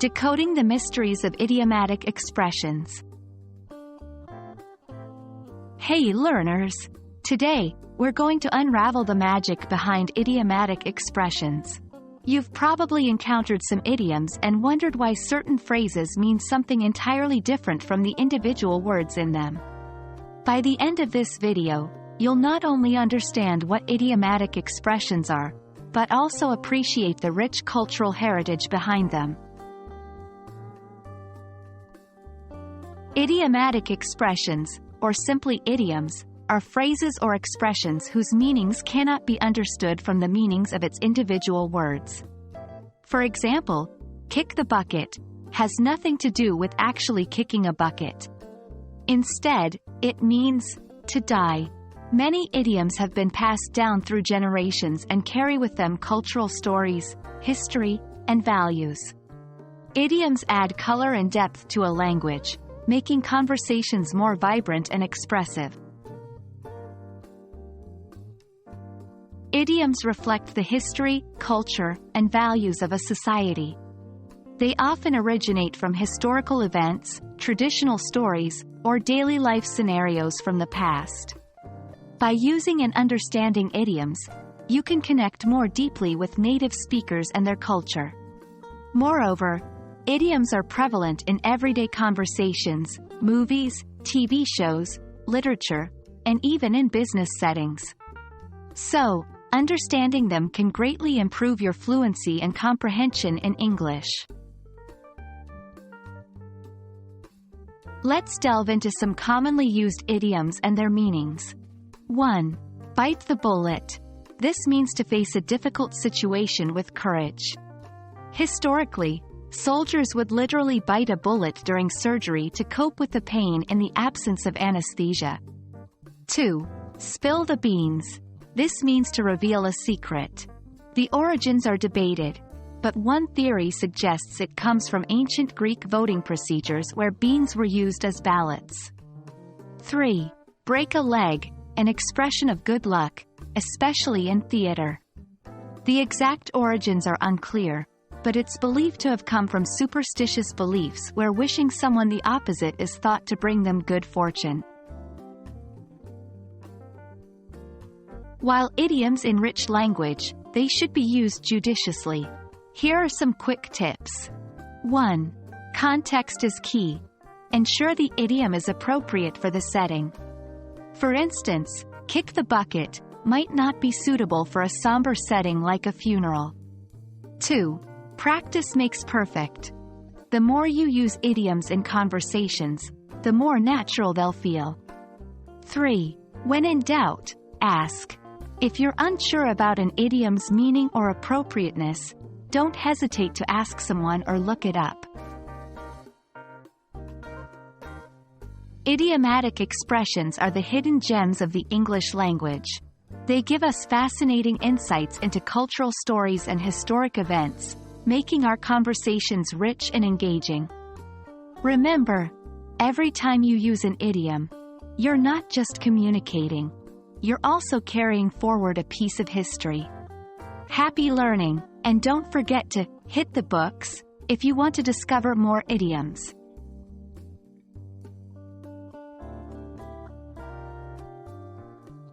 Decoding the Mysteries of Idiomatic Expressions. Hey learners! Today, we're going to unravel the magic behind idiomatic expressions. You've probably encountered some idioms and wondered why certain phrases mean something entirely different from the individual words in them. By the end of this video, you'll not only understand what idiomatic expressions are, but also appreciate the rich cultural heritage behind them. Idiomatic expressions, or simply idioms, are phrases or expressions whose meanings cannot be understood from the meanings of its individual words. For example, kick the bucket has nothing to do with actually kicking a bucket. Instead, it means to die. Many idioms have been passed down through generations and carry with them cultural stories, history, and values. Idioms add color and depth to a language, making conversations more vibrant and expressive. Idioms reflect the history, culture, and values of a society. They often originate from historical events, traditional stories, or daily life scenarios from the past. By using and understanding idioms, you can connect more deeply with native speakers and their culture. Moreover, idioms are prevalent in everyday conversations, movies, TV shows, literature, and even in business settings. So, understanding them can greatly improve your fluency and comprehension in English. Let's delve into some commonly used idioms and their meanings. 1. Bite the bullet. This means to face a difficult situation with courage. Historically, soldiers would literally bite a bullet during surgery to cope with the pain in the absence of anesthesia. 2. Spill the beans. This means to reveal a secret. The origins are debated, but one theory suggests it comes from ancient Greek voting procedures where beans were used as ballots. 3. Break a leg, an expression of good luck, especially in theater. The exact origins are unclear, but it's believed to have come from superstitious beliefs where wishing someone the opposite is thought to bring them good fortune. While idioms enrich language, they should be used judiciously. Here are some quick tips. 1. Context is key. Ensure the idiom is appropriate for the setting. For instance, kick the bucket might not be suitable for a somber setting like a funeral. 2. Practice makes perfect. The more you use idioms in conversations, the more natural they'll feel. 3. When in doubt, ask. If you're unsure about an idiom's meaning or appropriateness, don't hesitate to ask someone or look it up. Idiomatic expressions are the hidden gems of the English language. They give us fascinating insights into cultural stories and historic events, making our conversations rich and engaging. Remember, every time you use an idiom, you're not just communicating, you're also carrying forward a piece of history. Happy learning, and don't forget to hit the books if you want to discover more idioms.